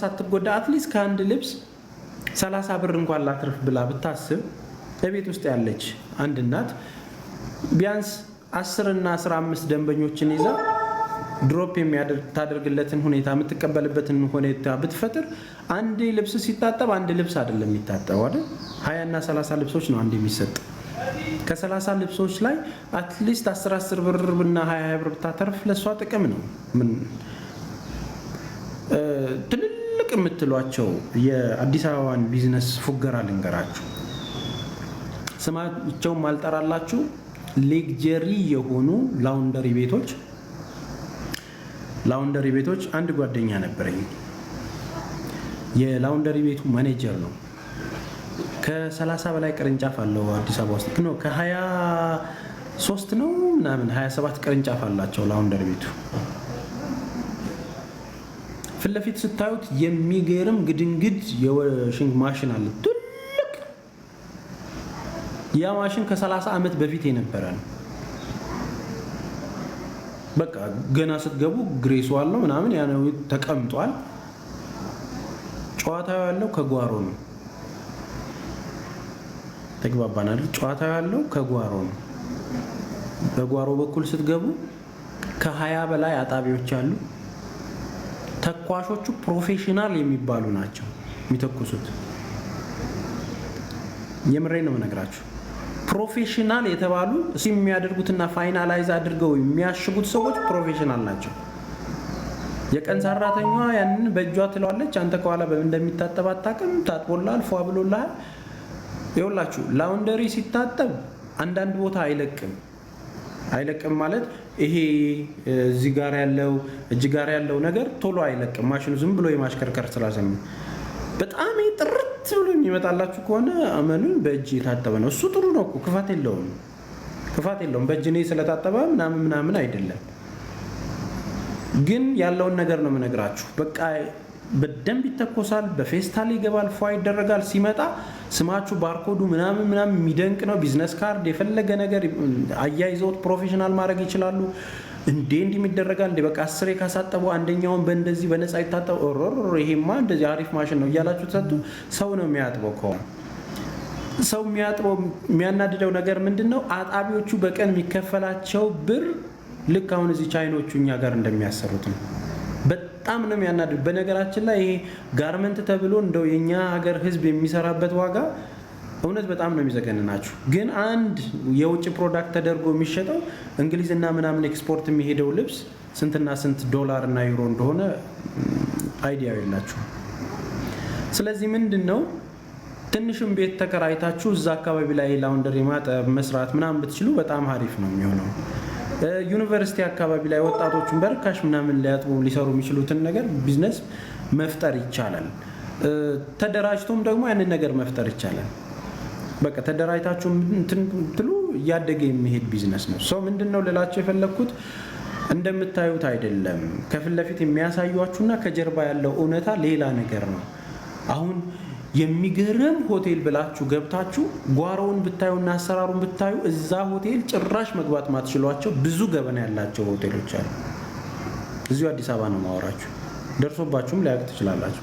ሳትጎዳ አትሊስት ከአንድ ልብስ 30 ብር እንኳን ላትርፍ ብላ ብታስብ በቤት ውስጥ ያለች አንድ እናት ቢያንስ 10 እና 15 ደንበኞችን ይዛ ድሮፕ ታደርግለትን ሁኔታ የምትቀበልበትን ሁኔታ ብትፈጥር አንድ ልብስ ሲታጠብ አንድ ልብስ አይደለም የሚታጠበው አይደል 20 እና 30 ልብሶች ነው አንድ የሚሰጥ ከ30 ልብሶች ላይ አትሊስት 10 ብር እና 20 ብር ብታተርፍ ለሷ ጥቅም ነው ምን ትልልቅ የምትሏቸው የአዲስ አበባን ቢዝነስ ፉገራ ልንገራችሁ ስማቸው ማልጠራላችሁ ሌግጀሪ የሆኑ ላውንደሪ ቤቶች አንድ ጓደኛ ነበረኝ የላውንደሪ ቤቱ ማኔጀር ነው ከ30 በላይ ቅርንጫፍ አለው አዲስ አበባ ውስጥ ነው ከ23 ነው ምናምን 27 ቅርንጫፍ አላቸው ላውንደሪ ቤቱ ፍለፊት ስታዩት የሚገርም ግድንግድ የዋሽንግ ማሽን አለ ትልቅ ያ ማሽን ከ30 ዓመት በፊት የነበረ ነው በቃ ገና ስትገቡ ግሬሱ አለው ምናምን ያነው ተቀምጧል ጨዋታው ያለው ከጓሮ ነው ተግባባናል ጨዋታው ያለው ከጓሮ ነው በጓሮ በኩል ስትገቡ ከ20 በላይ አጣቢዎች አሉ ተኳሾቹ ፕሮፌሽናል የሚባሉ ናቸው የሚተኩሱት የምሬ ነው መነግራችሁ ፕሮፌሽናል የተባሉ የሚያደርጉትና ፋይናላይዝ አድርገው የሚያሽጉት ሰዎች ፕሮፌሽናል ናቸው የቀን ሰራተኛዋ ያንን በእጇ ትለዋለች አንተ ከኋላ እንደሚታጠብ አታውቅም ታጥቦላል ፏ ብሎላል ይኸውላችሁ ላውንደሪ ሲታጠብ አንዳንድ ቦታ አይለቅም ማለት ይሄ እዚህ ጋር ያለው እጅ ጋር ያለው ነገር ቶሎ አይለቅም ማሽኑ ዝም ብሎ የማሽከርከር ስላሰኝ በጣም ጥርት ብሎ የሚመጣላችሁ ከሆነ አመኑን በእጅ የታጠበ ነው እሱ ጥሩ ነው እኮ ክፋት የለውም በእጅ ነው ስለታጠበ ምናምን አይደለም ግን ያለውን ነገር ነው የምነግራችሁ በቃ በደንብ ይተኮሳል በፌስታል ይገባል ፏ ይደረጋል ሲመጣ ስማችሁ ባርኮዱ ምናምን የሚደንቅ ነው ቢዝነስ ካርድ የፈለገ ነገር አያይዘውት ፕሮፌሽናል ማድረግ ይችላሉ እንዴ እንደሚደረጋል እንዴ በቃ 10 ካሳጠቡ አንደኛውን በእንደዚህ በነፃ ይታጠብ ይሄማ እንደዚህ አሪፍ ማሽን ነው እያላችሁ ተሰጡ ሰው ነው የሚያጥበው ሰው የሚያጥበው የሚያናድደው ነገር ምንድነው አጣቢዎቹ በቀን የሚከፈላቸው ብር ልክ አሁን እዚህ ቻይኖቹ እኛ ጋር እንደሚያሰሩት ነው በጣም ነው የሚያናድድ በነገራችን ላይ ይሄ ጋርመንት ተብሎ እንደው የኛ ሀገር ህዝብ የሚሰራበት ዋጋ እውነት በጣም ነው የሚዘገንናችሁ ግን አንድ የውጭ ፕሮዳክት ተደርጎ የሚሸጠው እንግሊዝና ምናምን ኤክስፖርት የሚሄደው ልብስ ስንትና ስንት ዶላር እና ዩሮ እንደሆነ አይዲያው የላችሁ ስለዚህ ምንድነው ትንሽም ቤት ተከራይታችሁ እዛ አካባቢ ላይ ላውንደሪ ማጠብ መስራት ምናምን ብትችሉ በጣም አሪፍ ነው የሚሆነው ዩኒቨርሲቲ አካባቢ ላይ ወጣቶችን በርካሽ ምናምን ሊሰሩ የሚችሉትን ነገር ቢዝነስ መፍጠር ይቻላል ተደራጅቶም ደግሞ ያንን ነገር መፍጠር ይቻላል በቃ ተደራጅታችሁ እንትሉ ያደገ የሚሄድ ቢዝነስ ነው ሶ ምንድነው ለላችሁ የፈለኩት እንደምታዩት አይደለም ከፊት ለፊት የሚያሳዩአችሁና ከጀርባ ያለው እውነታ ሌላ ነገር ነው አሁን የሚገርም ሆቴል ብላችሁ ገብታችሁ ጓሮውን ብታዩና አሰራሩን ብታዩ እዛ ሆቴል ጭራሽ መግባት ማትችሏቸው ብዙ ገበና ያላቸው ሆቴሎች አሉ እዚሁ አዲስ አበባ ነው ማወራችሁ ደርሶባችሁም ሊያውቁ ትችላላችሁ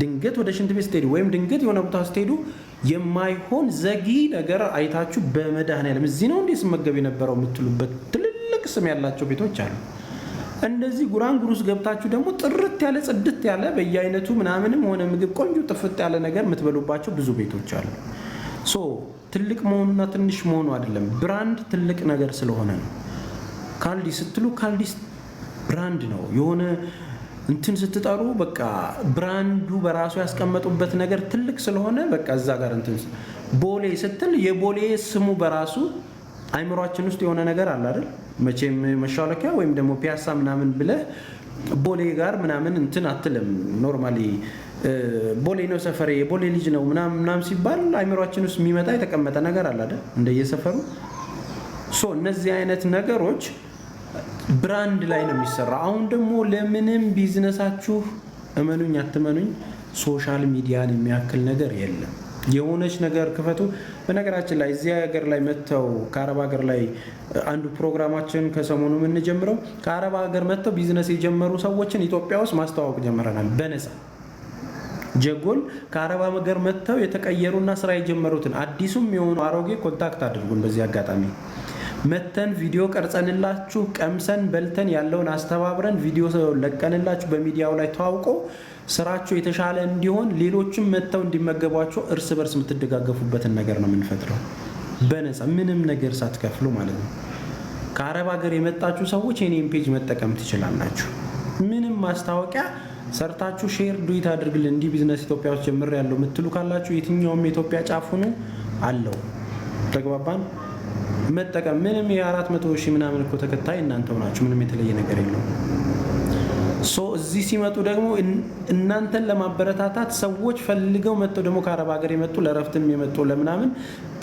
ድንገት ወደ ሽንት ቤት ስትሄዱ ወይም ድንገት የሆነ ቦታ ስትሄዱ የማይሆን ዘጊ ነገር አይታችሁ በመድኃኒዓለም እዚህ ነው እንዴ ስመገብ የነበረው የምትሉበት ትልልቅ ስም ያላቸው ቤቶች አሉ እንደዚህ ጉራንጉሩስ ገብታችሁ ደግሞ ጥርት ያለ ጽድት ያለ በየአይነቱ ምናምንም ሆነ ምግብ ቆንጆ ጥፍጥ ያለ ነገር የምትበሉባቸው ብዙ ቤቶች አሉ ሶ ትልቅ መሆኑና ትንሽ መሆኑ አይደለም ብራንድ ትልቅ ነገር ስለሆነ ነው ካልዲ ስትሉ ካልዲስ ብራንድ ነው የሆነ እንትን ስትጠሩ በቃ ብራንዱ በራሱ ያስቀመጡበት ነገር ትልቅ ስለሆነ በቃ እዛ ጋር እንትን ቦሌ ስትል የቦሌ ስሙ በራሱ አይምሮአችን ውስጥ የሆነ ነገር አለ አይደል መቼም መሻለኪያ ወይም ደግሞ ፒያሳ ምናምን ብለ ቦሌ ጋር ምናምን እንትን አትልም ኖርማሊ ቦሌ ነው ሰፈሬ የቦሌ ልጅ ነው ምናምን ሲባል አይምሮአችን ውስጥ የሚመጣ የተቀመጠ ነገር አለ አይደል እንደየሰፈሩ ሶ እነዚህ አይነት ነገሮች ብራንድ ላይ ነው የሚሰራ አሁን ደግሞ ለምንም ቢዝነሳችሁ እመኑኝ አትመኑኝ ሶሻል ሚዲያን የሚያክል ነገር የለም የሆነች ነገር ክፈቱ በነገራችን ላይ እዚህ ሀገር ላይ መተው ከአረብ ሀገር ላይ አንዱ ፕሮግራማችን ከሰሞኑ ምን ጀምረው ከአረብ ሀገር መተው ቢዝነስ የጀመሩ ሰዎችን ኢትዮጵያ ውስጥ ማስተዋወቅ ጀምረናል በነፃ ጀጎል ከአረብ ሀገር መጥተው የተቀየሩና ስራ የጀመሩትን አዲሱም የሆኑ አሮጌ ኮንታክት አድርጉን። በዚህ አጋጣሚ መተን ቪዲዮ ቀርጸንላችሁ ቀምሰን በልተን ያለውን አስተባብረን ቪዲዮ ለቀንላችሁ በሚዲያው ላይ ተዋውቆ ስራችሁ የተሻለ እንዲሆን ሌሎችም መተው እንዲመገቧቸው እርስ በርስ የምትደጋገፉበትን ነገር ነው የምንፈጥረው፣ በነፃ ምንም ነገር ሳትከፍሉ ማለት ነው። ከአረብ ሀገር የመጣችሁ ሰዎች የኔን ፔጅ መጠቀም ትችላላችሁ። ምንም ማስታወቂያ ሰርታችሁ ሼር ዱይት አድርግልን እንዲህ ቢዝነስ ኢትዮጵያ ውስጥ ጀምር ያለው የምትሉ ካላችሁ የትኛውም የኢትዮጵያ ጫፍ ሆኖ አለው። ተግባባን? መጠቀም ምንም የ400,000 ምናምን እኮ ተከታይ እናንተ ሆናችሁ ምንም የተለየ ነገር የለውም። እዚህ ሲመጡ ደግሞ እናንተን ለማበረታታት ሰዎች ፈልገው መጥተው ደግሞ ከአረብ ሀገር የመጡ ለረፍትም የመጡ ለምናምን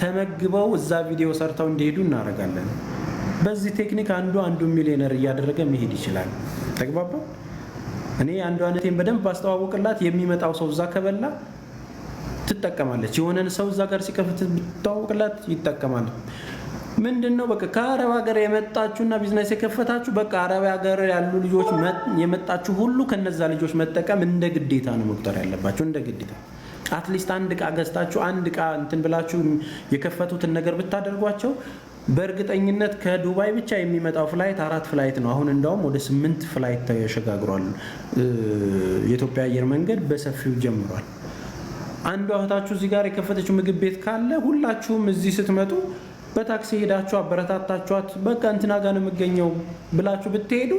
ተመግበው እዛ ቪዲዮ ሰርተው እንዲሄዱ እናደርጋለን። በዚህ ቴክኒክ አንዱ ሚሊዮነር እያደረገ መሄድ ይችላል። ተግባባ? እኔ አንዱ አይነቴን በደንብ ባስተዋወቅላት የሚመጣው ሰው እዛ ከበላ ትጠቀማለች። የሆነን ሰው እዛ ጋር ሲከፍት ብታወቅላት ይጠቀማል። ምንድነው በቃ ከአረብ ሀገር የመጣችሁና ቢዝነስ የከፈታችሁ በቃ አረብ ሀገር ያሉ ልጆች የመጣችሁ ሁሉ ከነዛ ልጆች መጠቀም እንደ ግዴታ ነው መቁጠር ያለባችሁ፣ እንደ ግዴታ። አትሊስት አንድ እቃ ገዝታችሁ አንድ እቃ እንትን ብላችሁ የከፈቱትን ነገር ብታደርጓቸው በእርግጠኝነት ከዱባይ ብቻ የሚመጣው ፍላይት 4 ፍላይት ነው። አሁን እንደውም ወደ 8 ፍላይት ተሸጋግሯል። የኢትዮጵያ አየር መንገድ በሰፊው ጀምሯል። አንዷ እህታችሁ እዚህ ጋር የከፈተችው ምግብ ቤት ካለ ሁላችሁም እዚህ ስትመጡ በታክሲ ሄዳችሁ አበረታታችኋት በቃ እንትና ጋር ነው የምገኘው ብላችሁ ብትሄዱ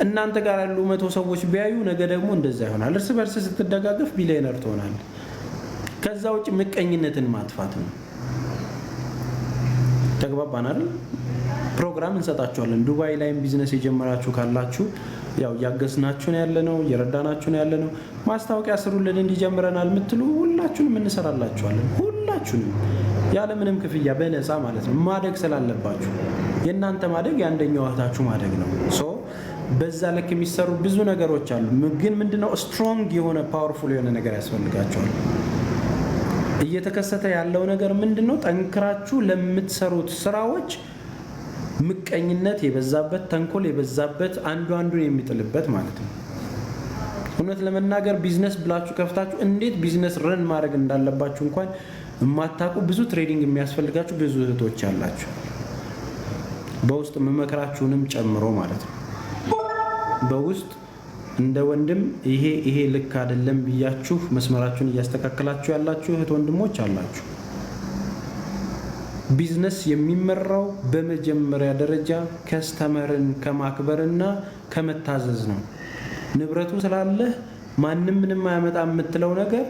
እናንተ ጋር ያሉ 100 ሰዎች ቢያዩ ነገ ደግሞ እንደዛ ይሆናል። እርስ በርስ ስትደጋገፍ ቢሊየነር ትሆናል። ከዛ ውጭ ምቀኝነትን ማጥፋት ነው። ተግባባን አይደል? ፕሮግራም እንሰጣችኋለን። ዱባይ ላይም ቢዝነስ የጀመራችሁ ካላችሁ ያው እያገዝናችሁ ነው ያለነው፣ እየረዳናችሁ ነው ያለነው። ማስታወቂያ ስሩልን እንዲጀምረናል የምትሉ ሁላችሁንም እንሰራላችኋለን። ሁላችሁንም ያለ ምንም ክፍያ በነፃ ማለት ነው። ማደግ ስላለባችሁ የእናንተ ማደግ የአንደኛው እህታችሁ ማደግ ነው። በዛ ልክ የሚሰሩ ብዙ ነገሮች አሉ። ግን ምንድነው ስትሮንግ የሆነ ፓወርፉል የሆነ ነገር ያስፈልጋቸዋል። እየተከሰተ ያለው ነገር ምንድነው? ጠንክራችሁ ለምትሰሩት ስራዎች ምቀኝነት የበዛበት፣ ተንኮል የበዛበት፣ አንዱን የሚጥልበት ማለት ነው። እውነት ለመናገር ቢዝነስ ብላችሁ ከፍታችሁ እንዴት ቢዝነስ ረን ማድረግ እንዳለባችሁ እንኳን የማታውቁ ብዙ ትሬዲንግ የሚያስፈልጋችሁ ብዙ እህቶች አላችሁ። በውስጥ መመከራችሁንም ጨምሮ ማለት ነው። በውስጥ እንደ ወንድም ይሄ ልክ አይደለም ብያችሁ መስመራችሁን እያስተካከላችሁ ያላችሁ እህት ወንድሞች አላችሁ። ቢዝነስ የሚመራው በመጀመሪያ ደረጃ ከስተመርን ከማክበርና ከመታዘዝ ነው። ንብረቱ ስላለህ ማንም ምንም አያመጣ የምትለው ነገር